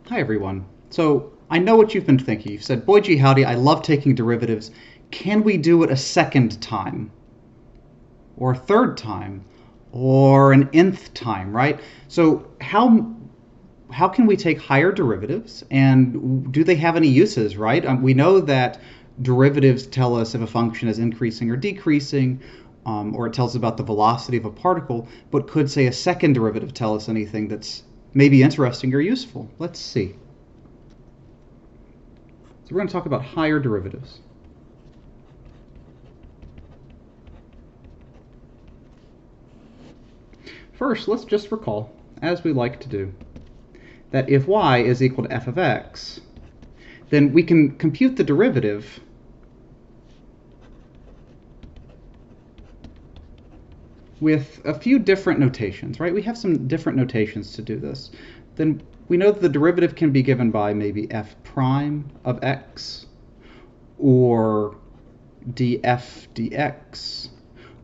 Hi everyone. So I know what you've been thinking. You've said, boy gee howdy, I love taking derivatives. Can we do it a second time? Or a third time? Or an nth time, right? So how can we take higher derivatives, and do they have any uses, right? We know that derivatives tell us if a function is increasing or decreasing, or it tells us about the velocity of a particle, but could, say, a second derivative tell us anything that's maybe interesting or useful? Let's see. So we're going to talk about higher derivatives. First, let's just recall, as we like to do, that if y is equal to f of x, then we can compute the derivative with a few different notations, right? We have some different notations to do this. Then we know that the derivative can be given by maybe f prime of x, or df dx,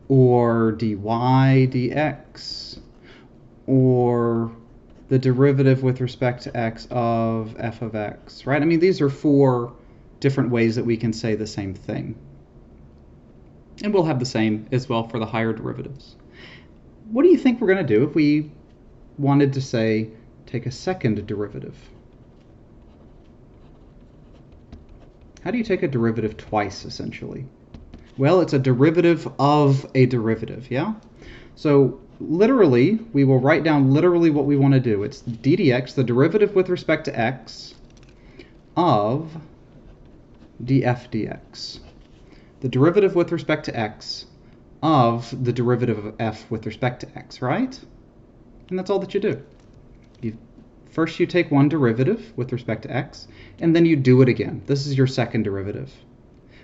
or dy dx, or the derivative with respect to x of f of x, right? I mean, these are four different ways that we can say the same thing. And we'll have the same as well for the higher derivatives. What do you think we're going to do if we wanted to, say, take a second derivative? How do you take a derivative twice, essentially? Well, it's a derivative of a derivative, yeah? So literally, we will write down literally what we want to do. It's d dx, the derivative with respect to x, of df dx. The derivative with respect to x of the derivative of f with respect to x, right? And that's all that you do. First you take one derivative with respect to x, and then you do it again. This is your second derivative.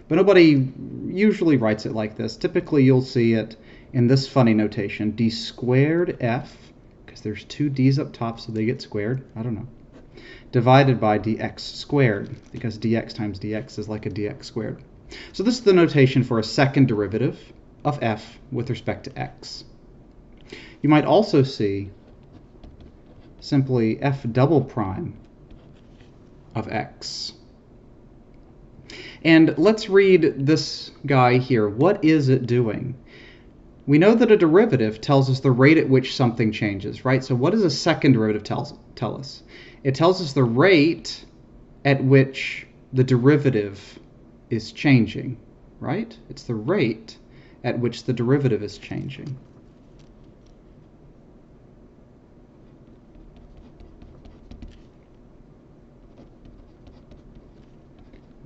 But nobody usually writes it like this. Typically you'll see it in this funny notation, d squared f, because there's two d's up top so they get squared, I don't know, divided by dx squared, because dx times dx is like a dx squared. So this is the notation for a second derivative of f with respect to x. You might also see simply f double prime of x. And let's read this guy here. What is it doing? We know that a derivative tells us the rate at which something changes, right? So what does a second derivative tell us? It tells us the rate at which the derivative is changing, right? It's the rate at which the derivative is changing.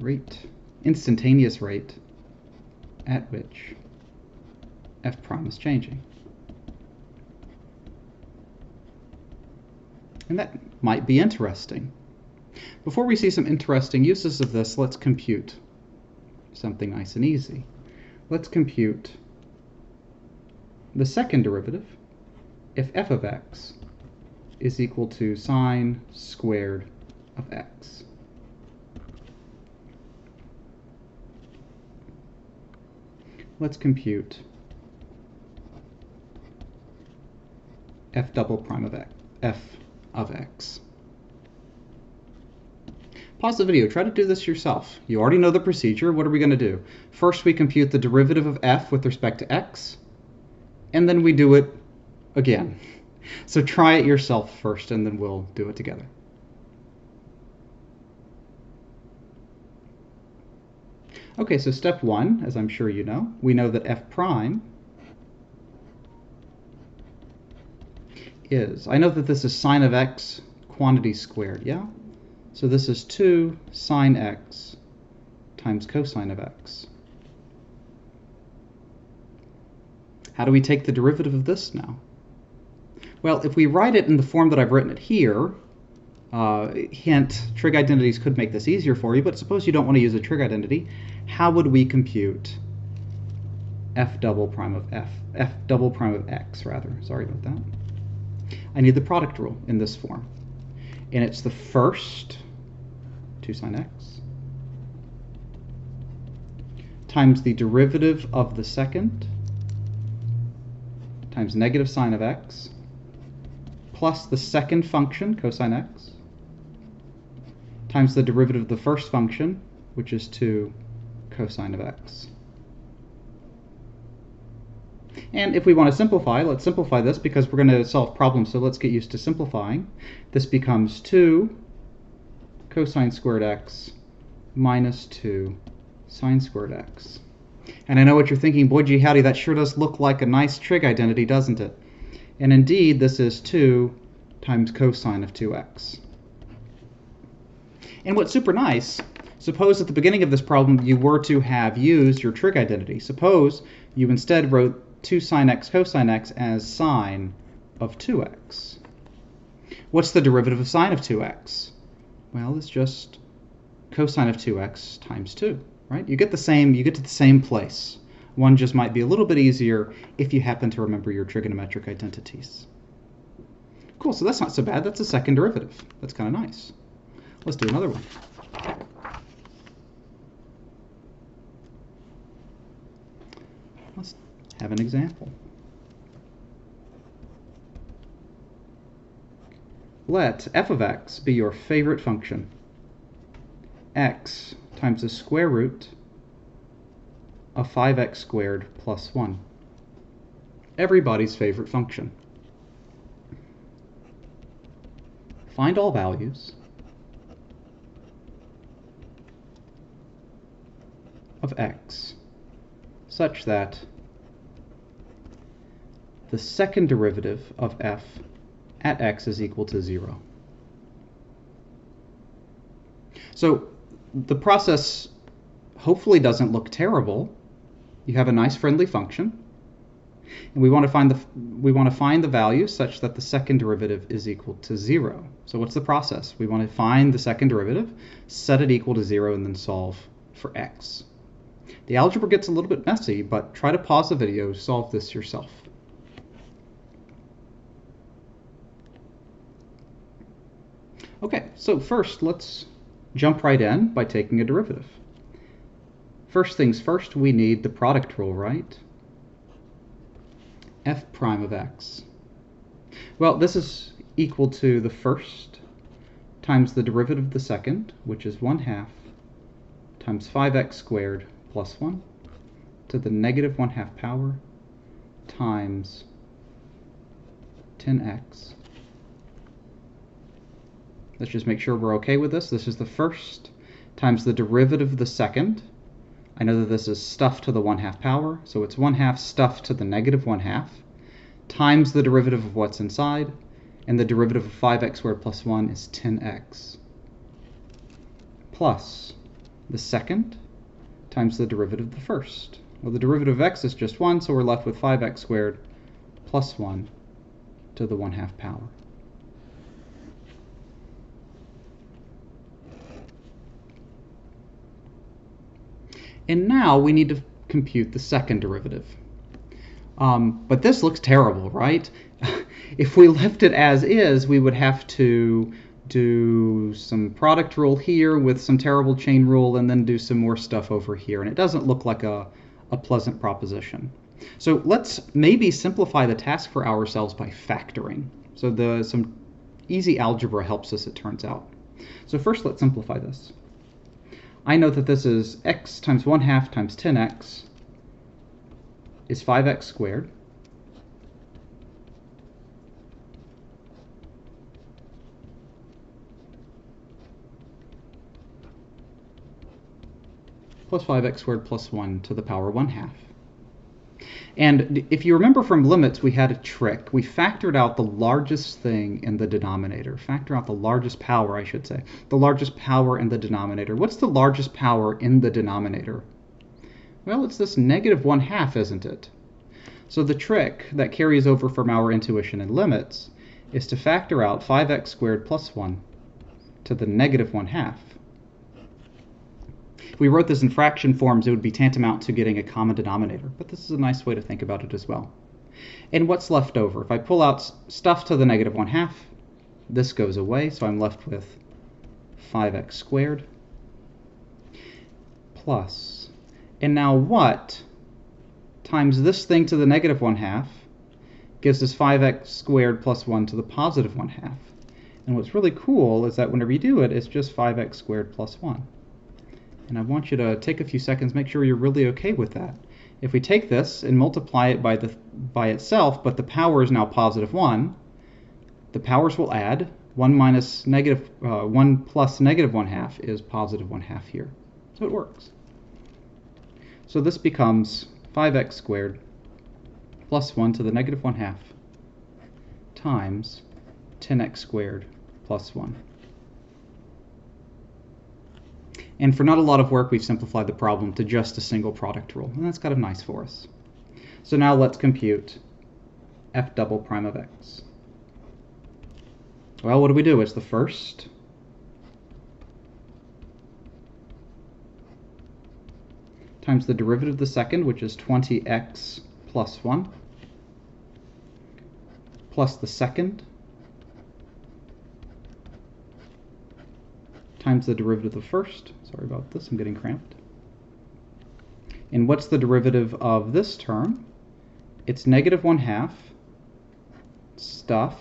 Rate, instantaneous rate at which f prime is changing. And that might be interesting. Before we see some interesting uses of this, let's compute something nice and easy. Let's compute the second derivative if f of x is equal to sine squared of x. Let's compute f double prime of x, f of x. Pause the video, try to do this yourself. You already know the procedure. What are we going to do? First we compute the derivative of f with respect to x, and then we do it again. So try it yourself first, and then we'll do it together. Okay, so step one, as I'm sure you know, we know that f prime is, I know that this is sine of x quantity squared, yeah? So this is 2 sine x times cosine of x. How do we take the derivative of this now? Well, if we write it in the form that I've written it here, hint, trig identities could make this easier for you, but suppose you don't want to use a trig identity, how would we compute f double prime of x, rather. Sorry about that. I need the product rule in this form. And it's the first 2 sine x times the derivative of the second times negative sine of x plus the second function, cosine x, times the derivative of the first function, which is 2 cosine of x. And if we want to simplify, let's simplify this because we're going to solve problems, so let's get used to simplifying. This becomes 2 cosine squared x minus 2 sine squared x. And I know what you're thinking, boy gee howdy, that sure does look like a nice trig identity, doesn't it? And indeed, this is 2 times cosine of 2x. And what's super nice, suppose at the beginning of this problem you were to have used your trig identity. Suppose you instead wrote 2 sine x cosine x as sine of 2x. What's the derivative of sine of 2x? Well, it's just cosine of 2x times 2, right? You get to the same place. One just might be a little bit easier if you happen to remember your trigonometric identities. Cool, so that's not so bad. That's a second derivative. That's kind of nice. Let's do another one. Let's have an example. Let f of x be your favorite function. X times the square root of 5x squared plus 1. Everybody's favorite function. Find all values of x such that the second derivative of f at x is equal to 0. So the process hopefully doesn't look terrible. You have a nice friendly function, and we want to find the value such that the second derivative is equal to 0. So what's the process? We want to find the second derivative, set it equal to 0, and then solve for x. The algebra gets a little bit messy, but try to pause the video, solve this yourself. Okay, so first let's jump right in by taking a derivative. First things first, we need the product rule, right? F prime of x. Well, this is equal to the first times the derivative of the second, which is 1/2 times 5x squared plus 1 to the negative 1/2 power times 10x. Let's just make sure we're okay with this. This is the first times the derivative of the second. I know that this is stuffed to the 1/2 power, so it's 1/2 stuffed to the negative 1/2 times the derivative of what's inside, and the derivative of 5x squared plus 1 is 10x, plus the second times the derivative of the first. Well, the derivative of x is just 1, so we're left with 5x squared plus 1 to the 1/2 power. And now we need to compute the second derivative. But this looks terrible, right? If we left it as is, we would have to do some product rule here with some terrible chain rule and then do some more stuff over here. And it doesn't look like a pleasant proposition. So let's maybe simplify the task for ourselves by factoring. So some easy algebra helps us, it turns out. So first let's simplify this. I know that this is x times 1/2 times 10x is 5x squared plus 5x squared plus 1 to the power 1/2. And if you remember from limits, we had a trick. We factored out the largest thing in the denominator. Factor out the largest power, I should say. The largest power in the denominator. What's the largest power in the denominator? Well, it's this negative 1/2, isn't it? So the trick that carries over from our intuition in limits is to factor out 5x squared plus 1 to the negative 1/2. If we wrote this in fraction forms, it would be tantamount to getting a common denominator, but this is a nice way to think about it as well. And what's left over? If I pull out stuff to the negative 1/2, this goes away, so I'm left with 5x squared plus, and now what times this thing to the negative 1/2 gives us 5x squared plus 1 to the positive 1/2. And what's really cool is that whenever you do it, it's just 5x squared plus 1. And I want you to take a few seconds, make sure you're really okay with that. If we take this and multiply it by itself, but the power is now positive 1, the powers will add. 1 plus negative 1/2 is positive 1/2 here. So it works. So this becomes 5x squared plus 1 to the negative 1/2 times 10x squared plus 1. And for not a lot of work, we've simplified the problem to just a single product rule, and that's kind of nice for us. So now let's compute f double prime of x. Well, what do? It's the first times the derivative of the second, which is 20x plus 1, plus the second times the derivative of the first. Sorry about this, I'm getting cramped. And what's the derivative of this term? It's negative 1/2 stuff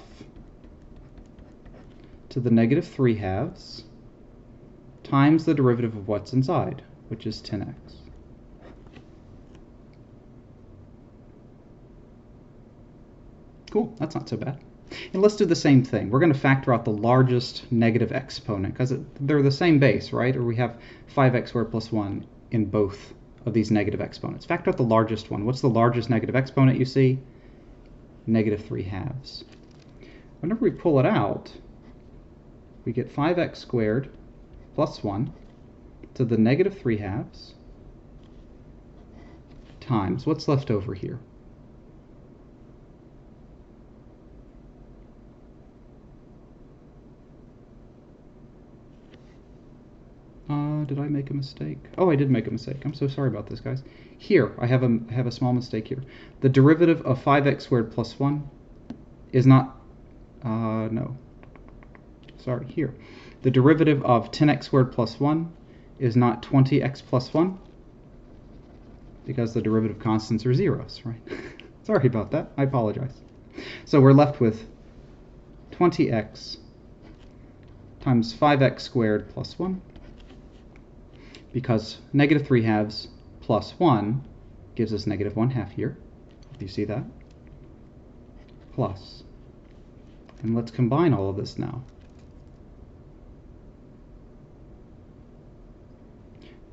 to the negative 3/2 times the derivative of what's inside, which is 10x. Cool, that's not so bad. And let's do the same thing. We're going to factor out the largest negative exponent because they're the same base, right? Or we have 5x squared plus 1 in both of these negative exponents. Factor out the largest one. What's the largest negative exponent you see? Negative 3/2. Whenever we pull it out, we get 5x squared plus 1 to the negative 3/2 times what's left over here. Did I make a mistake? Oh, I did make a mistake. I'm so sorry about this, guys. Here, I have a small mistake here. The derivative of 5x squared plus 1 is not, no. Sorry, here. The derivative of 10x squared plus 1 is not 20x plus 1 because the derivative constants are zeros, right? Sorry about that. I apologize. So we're left with 20x times 5x squared plus 1 because negative 3/2 plus 1 gives us negative 1/2 here. Do you see that? Plus. And let's combine all of this now.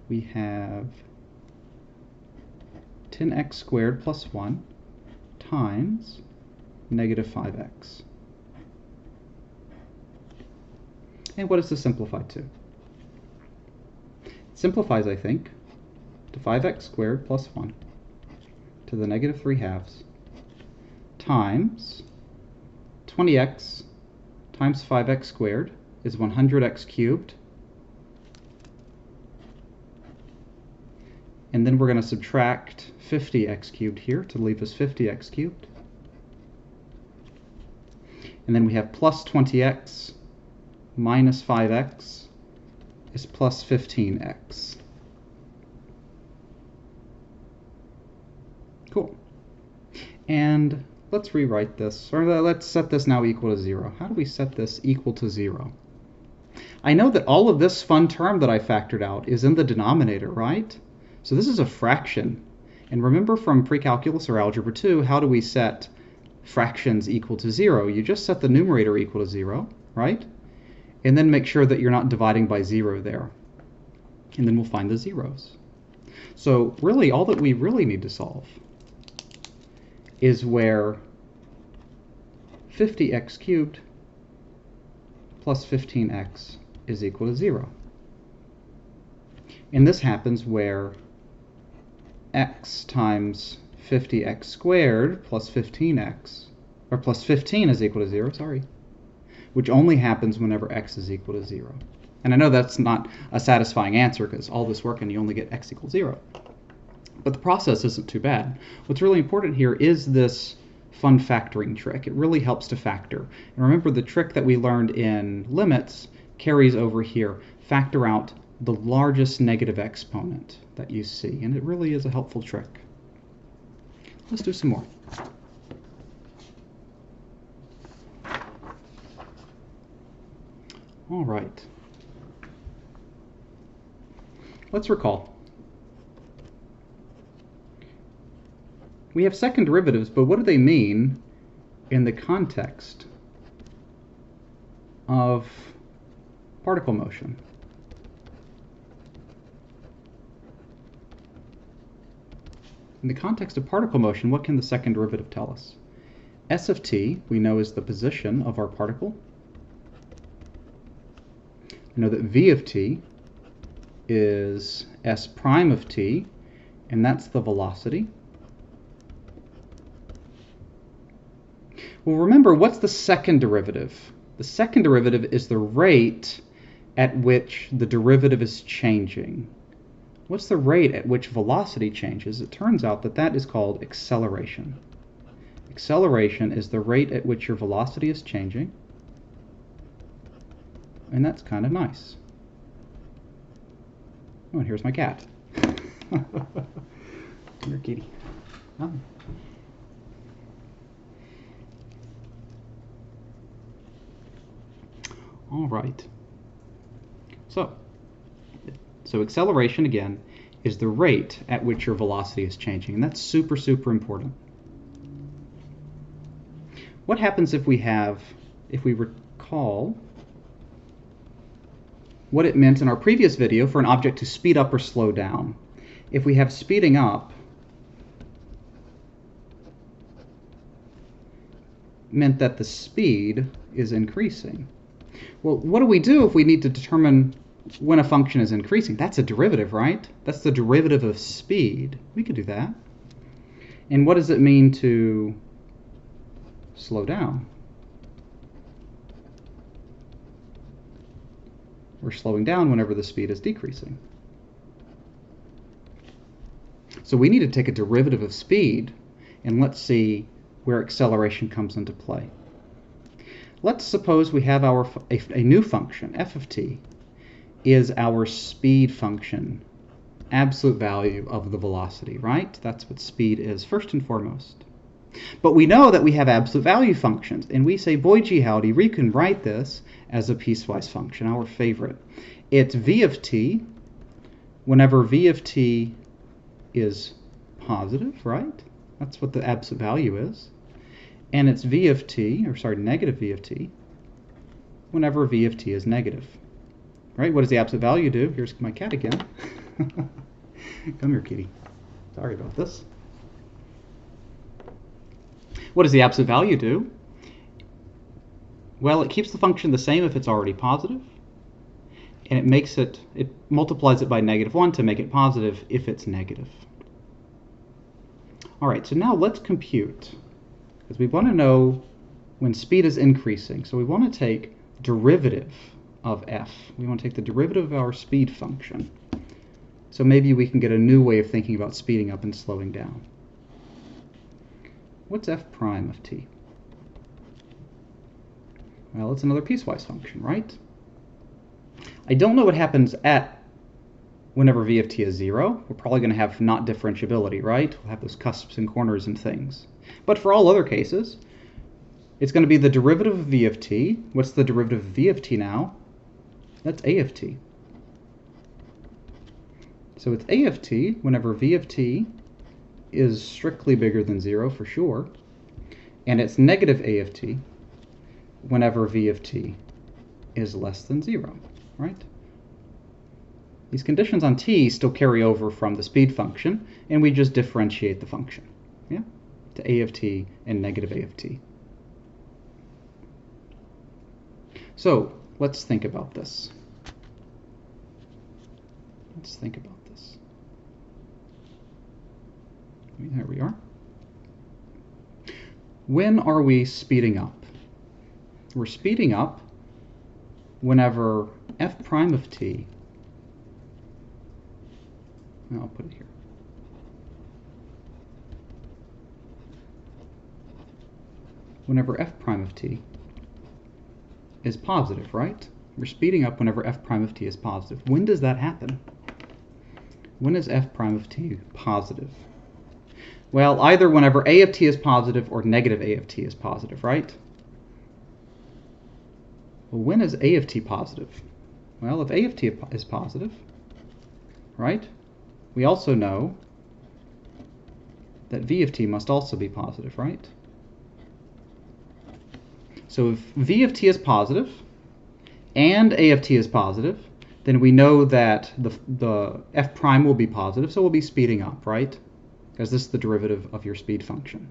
We have 10x squared plus 1 times negative 5x. And what does this simplify to? It simplifies, I think, to 5x squared plus 1 to the negative 3/2 times 20x times 5x squared is 100x cubed. And then we're going to subtract 50x cubed here to leave us 50x cubed. And then we have plus 20x minus 5x is plus 15x. Cool. And let's rewrite this, or let's set this now equal to 0. How do we set this equal to 0? I know that all of this fun term that I factored out is in the denominator, right? So this is a fraction. And remember from pre-calculus or algebra 2, how do we set fractions equal to 0? You just set the numerator equal to 0, right? And then make sure that you're not dividing by 0 there. And then we'll find the zeros. So really, all that we really need to solve is where 50x cubed plus 15x is equal to 0. And this happens where x times 50x squared plus 15x, or plus 15 is equal to 0, sorry, which only happens whenever x is equal to 0. And I know that's not a satisfying answer because all this work and you only get x equals 0. But the process isn't too bad. What's really important here is this fun factoring trick. It really helps to factor. And remember, the trick that we learned in limits carries over here. Factor out the largest negative exponent that you see. And it really is a helpful trick. Let's do some more. All right. Let's recall. We have second derivatives, but what do they mean in the context of particle motion? In the context of particle motion, what can the second derivative tell us? S of t, we know, is the position of our particle. We know that v of t is s prime of t, and that's the velocity. Well, remember, what's the second derivative? The second derivative is the rate at which the derivative is changing. What's the rate at which velocity changes? It turns out that that is called acceleration. Acceleration is the rate at which your velocity is changing, and that's kind of nice. Oh, and here's my cat. Your kitty. Oh. All right. So acceleration, again, is the rate at which your velocity is changing, and that's super, super important. What happens if we recall what it meant in our previous video for an object to speed up or slow down? If we have speeding up, meant that the speed is increasing. Well, what do we do if we need to determine when a function is increasing? That's a derivative, right? That's the derivative of speed. We could do that. And what does it mean to slow down? We're slowing down whenever the speed is decreasing. So we need to take a derivative of speed, and let's see where acceleration comes into play. Let's suppose we have a new function, f of t, is our speed function, absolute value of the velocity, right? That's what speed is, first and foremost. But we know that we have absolute value functions, and we say, boy gee howdy, we can write this as a piecewise function, our favorite. It's v of t whenever v of t is positive, right? That's what the absolute value is. And it's v of t, or sorry, negative v of t, whenever v of t is negative. Right? What does the absolute value do? Here's my cat again. Come here, kitty. Sorry about this. What does the absolute value do? Well, it keeps the function the same if it's already positive, and it multiplies it by -1 to make it positive if it's negative. All right, so now let's compute, because we want to know when speed is increasing. So we want to take derivative of f. We want to take the derivative of our speed function. So maybe we can get a new way of thinking about speeding up and slowing down. What's f prime of t? Well, it's another piecewise function, right? I don't know what happens at whenever v of t is 0. We're probably going to have not differentiability, right? We'll have those cusps and corners and things. But for all other cases, it's going to be the derivative of v of t. What's the derivative of v of t now? That's a of t. So it's a of t whenever v of t is strictly bigger than 0 for sure, and it's negative a of t whenever v of t is less than 0, right? These conditions on t still carry over from the speed function, and we just differentiate the function, yeah, to a of t and negative a of t. So let's think about this. Let's think about this. There we are. When are we speeding up? We're speeding up whenever f prime of t, I'll put it here. Whenever f prime of t is positive, right? We're speeding up whenever f prime of t is positive. When does that happen? When is f prime of t positive? Well, either whenever a of t is positive or negative a of t is positive, right? Well, when is a of t positive? Well, if a of t is positive, right, we also know that v of t must also be positive, right? So if v of t is positive and a of t is positive, then we know that the f prime will be positive, so we'll be speeding up, right? Because this is the derivative of your speed function.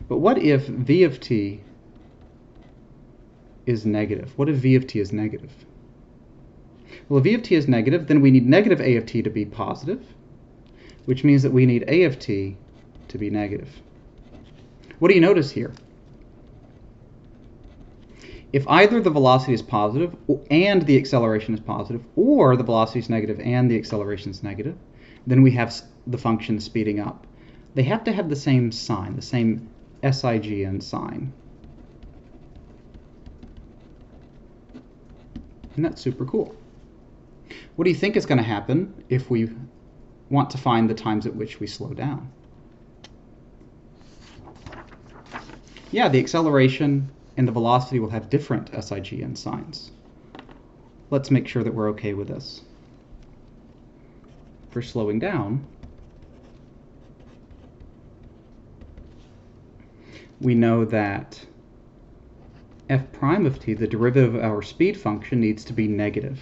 But what if v of t is negative? What if v of t is negative? Well, if v of t is negative, then we need negative a of t to be positive, which means that we need a of t to be negative. What do you notice here? If either the velocity is positive and the acceleration is positive, or the velocity is negative and the acceleration is negative, then we have the function speeding up. They have to have the same sign, the same SIGN sign. And that's super cool. What do you think is going to happen if we want to find the times at which we slow down? Yeah, the acceleration and the velocity will have different SIGN signs. Let's make sure that we're okay with this. For slowing down, we know that f prime of t, the derivative of our speed function, needs to be negative.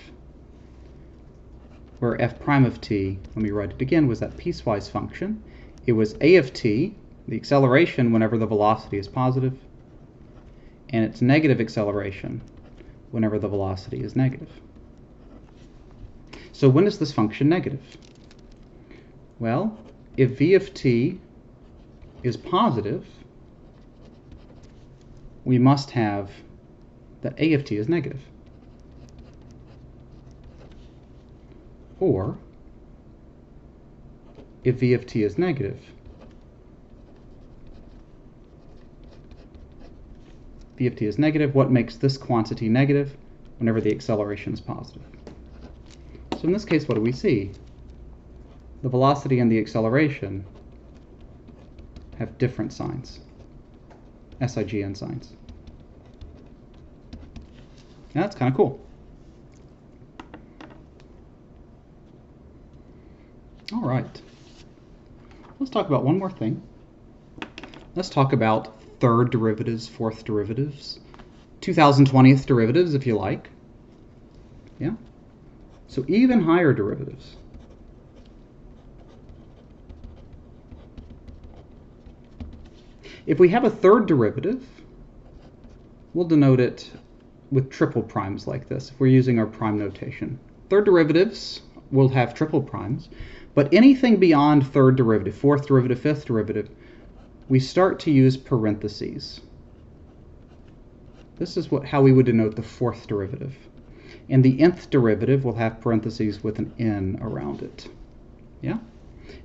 Where f prime of t, let me write it again, was that piecewise function. It was a of t, the acceleration whenever the velocity is positive, and it's negative acceleration whenever the velocity is negative. So when is this function negative? Well, if v of t is positive, we must have that a of t is negative. Or, if v of t is negative, v of t is negative, what makes this quantity negative? Whenever the acceleration is positive. So in this case, what do we see? The velocity and the acceleration have different signs, SIGN signs. And that's kind of cool. All right, let's talk about one more thing. Let's talk about third derivatives, fourth derivatives, 2020th derivatives, if you like. Yeah. So even higher derivatives. If we have a third derivative, we'll denote it with triple primes like this, if we're using our prime notation. Third derivatives will have triple primes, but anything beyond third derivative, fourth derivative, fifth derivative, we start to use parentheses. This is how we would denote the fourth derivative. And the nth derivative will have parentheses with an n around it. Yeah?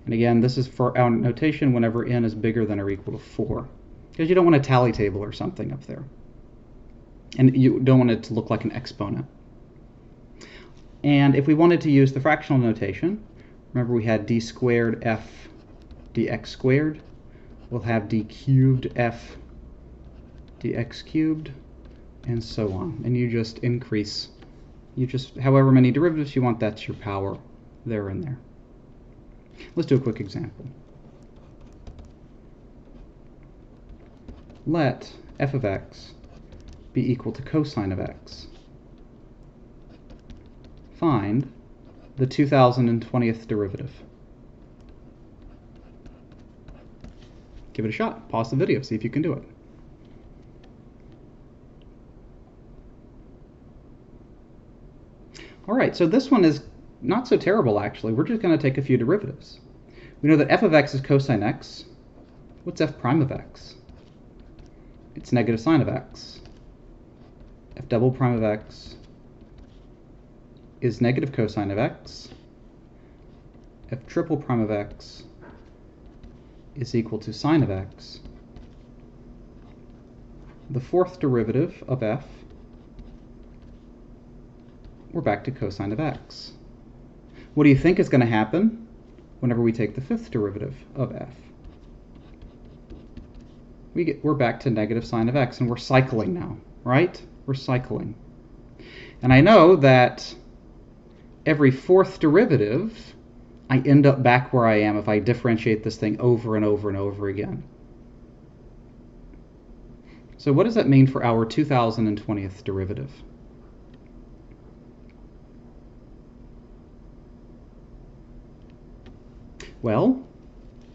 And again, this is for our notation whenever n is bigger than or equal to 4. Because you don't want a tally table or something up there. And you don't want it to look like an exponent. And if we wanted to use the fractional notation, remember we had d squared f dx squared. We'll have d cubed f dx cubed, and so on. And you just increase, however many derivatives you want, that's your power there and there. Let's do a quick example. Let f of x be equal to cosine of x. Find the 2020th derivative. Give it a shot. Pause the video, see if you can do it. All right, so this one is not so terrible, actually. We're just going to take a few derivatives. We know that f of x is cosine x. What's f prime of x? It's negative sine of x. F double prime of x is negative cosine of x. F triple prime of x is equal to sine of x. The fourth derivative of f, we're back to cosine of x. What do you think is going to happen whenever we take the fifth derivative of f? We're back to negative sine of x, and we're cycling now, right? We're cycling. And I know that every fourth derivative, I end up back where I am if I differentiate this thing over and over and over again. So what does that mean for our 2020th derivative? Well,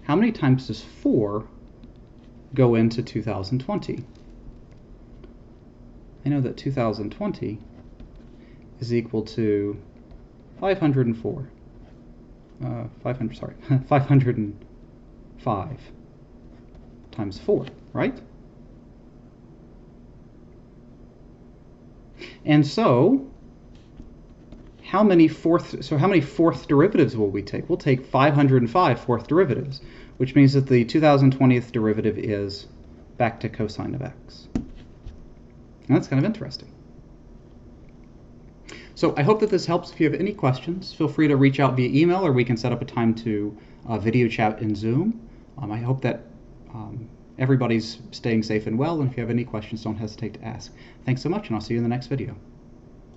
how many times does 4 go into 2020? I know that 2020 is equal to 504. 505 times 4, right? And so how many fourth derivatives will we take? We'll take 505 fourth derivatives, which means that the 2020th derivative is back to cosine of x. And that's kind of interesting. So I hope that this helps. If you have any questions, feel free to reach out via email, or we can set up a time to video chat in Zoom. I hope that everybody's staying safe and well, and if you have any questions, don't hesitate to ask. Thanks so much, and I'll see you in the next video.